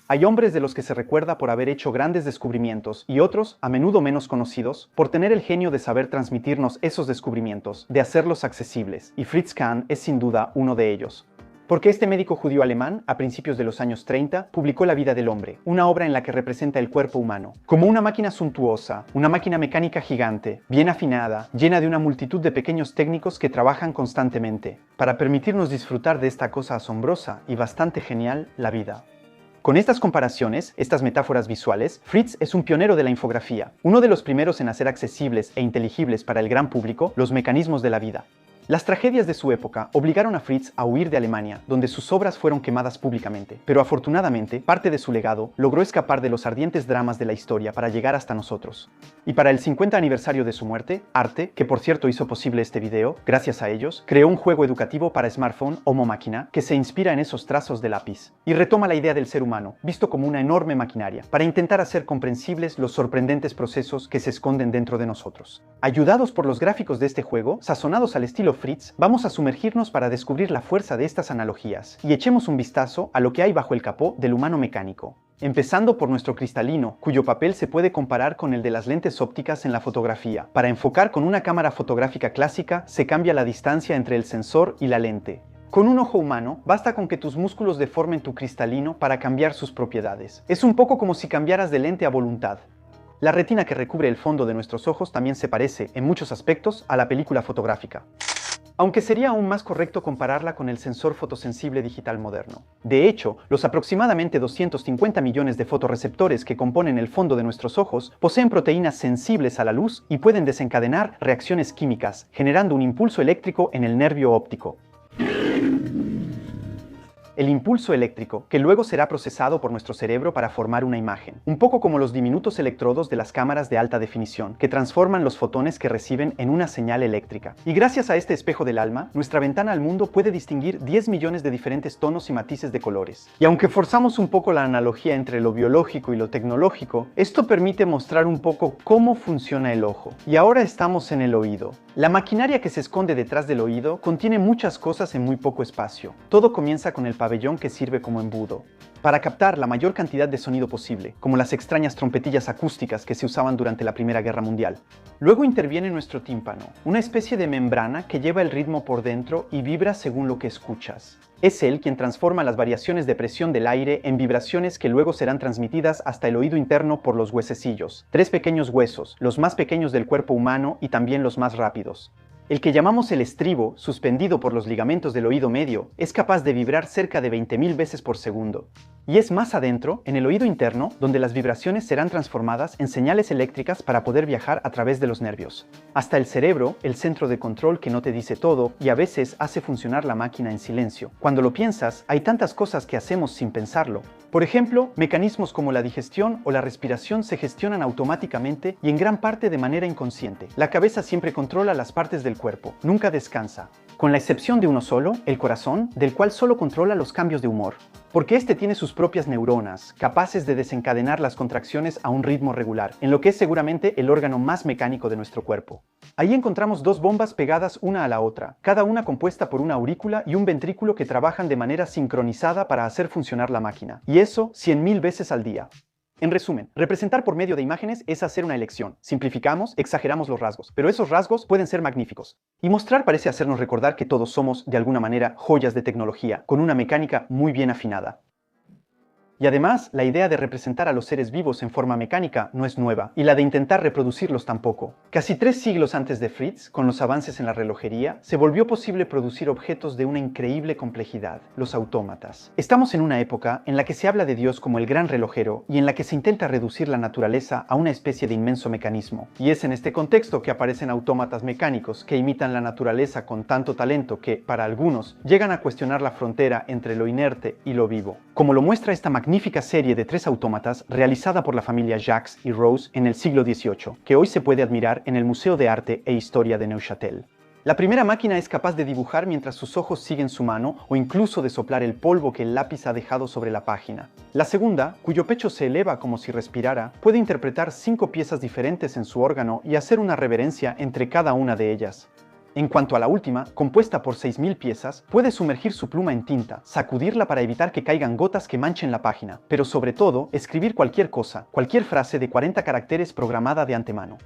Hay hombres de los que se recuerda por haber hecho grandes descubrimientos y otros, a menudo menos conocidos, por tener el genio de saber transmitirnos esos descubrimientos, de hacerlos accesibles, y Fritz Kahn es sin duda uno de ellos. Porque este médico judío alemán, a principios de los años 30, publicó La vida del hombre, una obra en la que representa el cuerpo humano, como una máquina suntuosa, una máquina mecánica gigante, bien afinada, llena de una multitud de pequeños técnicos que trabajan constantemente, para permitirnos disfrutar de esta cosa asombrosa y bastante genial, la vida. Con estas comparaciones, estas metáforas visuales, Fritz es un pionero de la infografía, uno de los primeros en hacer accesibles e inteligibles para el gran público los mecanismos de la vida. Las tragedias de su época obligaron a Fritz a huir de Alemania, donde sus obras fueron quemadas públicamente, pero afortunadamente, parte de su legado logró escapar de los ardientes dramas de la historia para llegar hasta nosotros. Y para el 50 aniversario de su muerte, Arte, que por cierto hizo posible este video, gracias a ellos, creó un juego educativo para smartphone, Homo Máquina, que se inspira en esos trazos de lápiz, y retoma la idea del ser humano, visto como una enorme maquinaria, para intentar hacer comprensibles los sorprendentes procesos que se esconden dentro de nosotros. Ayudados por los gráficos de este juego, sazonados al estilo Fritz, vamos a sumergirnos para descubrir la fuerza de estas analogías y echemos un vistazo a lo que hay bajo el capó del humano mecánico. Empezando por nuestro cristalino, cuyo papel se puede comparar con el de las lentes ópticas en la fotografía. Para enfocar con una cámara fotográfica clásica, se cambia la distancia entre el sensor y la lente. Con un ojo humano, basta con que tus músculos deformen tu cristalino para cambiar sus propiedades. Es un poco como si cambiaras de lente a voluntad. La retina que recubre el fondo de nuestros ojos también se parece, en muchos aspectos, a la película fotográfica. Aunque sería aún más correcto compararla con el sensor fotosensible digital moderno. De hecho, los aproximadamente 250 millones de fotorreceptores que componen el fondo de nuestros ojos poseen proteínas sensibles a la luz y pueden desencadenar reacciones químicas, generando un impulso eléctrico en el nervio óptico. El impulso eléctrico, que luego será procesado por nuestro cerebro para formar una imagen, un poco como los diminutos electrodos de las cámaras de alta definición, que transforman los fotones que reciben en una señal eléctrica. Y gracias a este espejo del alma, nuestra ventana al mundo puede distinguir 10 millones de diferentes tonos y matices de colores. Y aunque forzamos un poco la analogía entre lo biológico y lo tecnológico, esto permite mostrar un poco cómo funciona el ojo. Y ahora estamos en el oído. La maquinaria que se esconde detrás del oído contiene muchas cosas en muy poco espacio. Todo comienza con el pabellón que sirve como embudo, para captar la mayor cantidad de sonido posible, como las extrañas trompetillas acústicas que se usaban durante la Primera Guerra Mundial. Luego interviene nuestro tímpano, una especie de membrana que lleva el ritmo por dentro y vibra según lo que escuchas. Es él quien transforma las variaciones de presión del aire en vibraciones que luego serán transmitidas hasta el oído interno por los huesecillos, 3 pequeños huesos, los más pequeños del cuerpo humano y también los más rápidos. El que llamamos el estribo, suspendido por los ligamentos del oído medio, es capaz de vibrar cerca de 20.000 veces por segundo. Y es más adentro, en el oído interno, donde las vibraciones serán transformadas en señales eléctricas para poder viajar a través de los nervios. Hasta el cerebro, el centro de control que no te dice todo y a veces hace funcionar la máquina en silencio. Cuando lo piensas, hay tantas cosas que hacemos sin pensarlo. Por ejemplo, mecanismos como la digestión o la respiración se gestionan automáticamente y en gran parte de manera inconsciente. La cabeza siempre controla las partes del cuerpo, nunca descansa, con la excepción de uno solo, el corazón, del cual solo controla los cambios de humor. Porque este tiene sus propias neuronas, capaces de desencadenar las contracciones a un ritmo regular, en lo que es seguramente el órgano más mecánico de nuestro cuerpo. Ahí encontramos 2 bombas pegadas una a la otra, cada una compuesta por una aurícula y un ventrículo que trabajan de manera sincronizada para hacer funcionar la máquina. Y eso 100.000 veces al día. En resumen, representar por medio de imágenes es hacer una elección. Simplificamos, exageramos los rasgos, pero esos rasgos pueden ser magníficos. Y mostrar parece hacernos recordar que todos somos, de alguna manera, joyas de tecnología, con una mecánica muy bien afinada. Y además, la idea de representar a los seres vivos en forma mecánica no es nueva, y la de intentar reproducirlos tampoco. Casi 3 siglos antes de Fritz, con los avances en la relojería, se volvió posible producir objetos de una increíble complejidad, los autómatas. Estamos en una época en la que se habla de Dios como el gran relojero y en la que se intenta reducir la naturaleza a una especie de inmenso mecanismo. Y es en este contexto que aparecen autómatas mecánicos que imitan la naturaleza con tanto talento que, para algunos, llegan a cuestionar la frontera entre lo inerte y lo vivo. Como lo muestra esta magnífica serie de 3 autómatas realizada por la familia Jacques y Rose en el siglo XVIII, que hoy se puede admirar en el Museo de Arte e Historia de Neuchâtel. La primera máquina es capaz de dibujar mientras sus ojos siguen su mano o incluso de soplar el polvo que el lápiz ha dejado sobre la página. La segunda, cuyo pecho se eleva como si respirara, puede interpretar 5 piezas diferentes en su órgano y hacer una reverencia entre cada una de ellas. En cuanto a la última, compuesta por 6.000 piezas, puede sumergir su pluma en tinta, sacudirla para evitar que caigan gotas que manchen la página, pero sobre todo, escribir cualquier cosa, cualquier frase de 40 caracteres programada de antemano.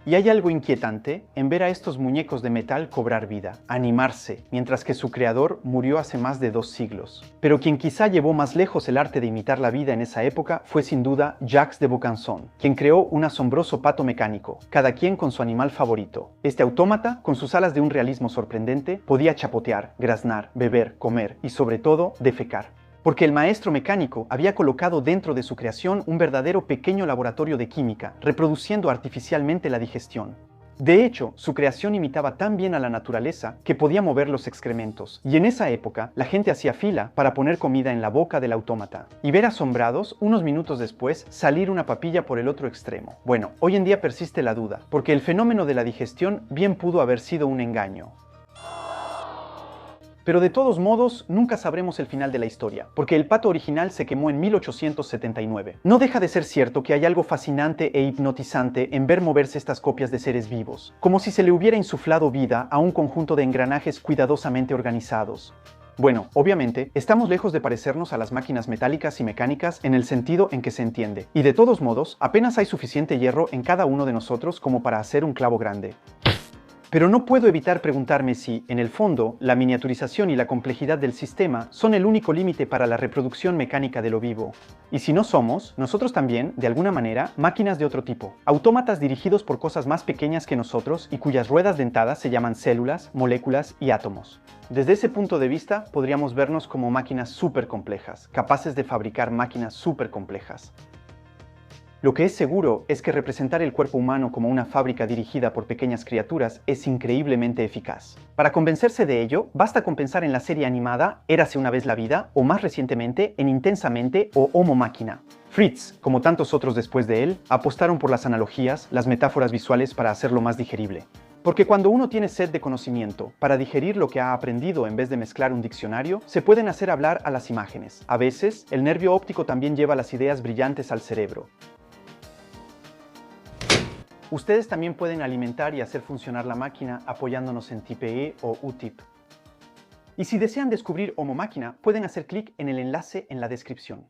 Y hay algo inquietante en ver a estos muñecos de metal cobrar vida, animarse, mientras que su creador murió hace más de 2 siglos. Pero quien quizá llevó más lejos el arte de imitar la vida en esa época fue sin duda Jacques de Vaucanson, quien creó un asombroso pato mecánico, cada quien con su animal favorito. Este autómata, con sus alas de un realismo sorprendente, podía chapotear, graznar, beber, comer y sobre todo, defecar. Porque el maestro mecánico había colocado dentro de su creación un verdadero pequeño laboratorio de química, reproduciendo artificialmente la digestión. De hecho, su creación imitaba tan bien a la naturaleza que podía mover los excrementos, y en esa época la gente hacía fila para poner comida en la boca del autómata, y ver asombrados, unos minutos después, salir una papilla por el otro extremo. Bueno, hoy en día persiste la duda, porque el fenómeno de la digestión bien pudo haber sido un engaño. Pero de todos modos, nunca sabremos el final de la historia, porque el pato original se quemó en 1879. No deja de ser cierto que hay algo fascinante e hipnotizante en ver moverse estas copias de seres vivos, como si se le hubiera insuflado vida a un conjunto de engranajes cuidadosamente organizados. Bueno, obviamente, estamos lejos de parecernos a las máquinas metálicas y mecánicas en el sentido en que se entiende, y de todos modos, apenas hay suficiente hierro en cada uno de nosotros como para hacer un clavo grande. Pero no puedo evitar preguntarme si, en el fondo, la miniaturización y la complejidad del sistema son el único límite para la reproducción mecánica de lo vivo. Y si no somos, nosotros también, de alguna manera, máquinas de otro tipo. Autómatas dirigidos por cosas más pequeñas que nosotros y cuyas ruedas dentadas se llaman células, moléculas y átomos. Desde ese punto de vista, podríamos vernos como máquinas súper complejas, capaces de fabricar máquinas súper complejas. Lo que es seguro es que representar el cuerpo humano como una fábrica dirigida por pequeñas criaturas es increíblemente eficaz. Para convencerse de ello, basta con pensar en la serie animada Érase una vez la vida, o más recientemente en Intensamente o Homo Máquina. Fritz, como tantos otros después de él, apostaron por las analogías, las metáforas visuales para hacerlo más digerible. Porque cuando uno tiene sed de conocimiento, para digerir lo que ha aprendido en vez de mezclar un diccionario, se pueden hacer hablar a las imágenes. A veces, el nervio óptico también lleva las ideas brillantes al cerebro. Ustedes también pueden alimentar y hacer funcionar la máquina apoyándonos en TPE o UTIP. Y si desean descubrir Homo Máquina, pueden hacer clic en el enlace en la descripción.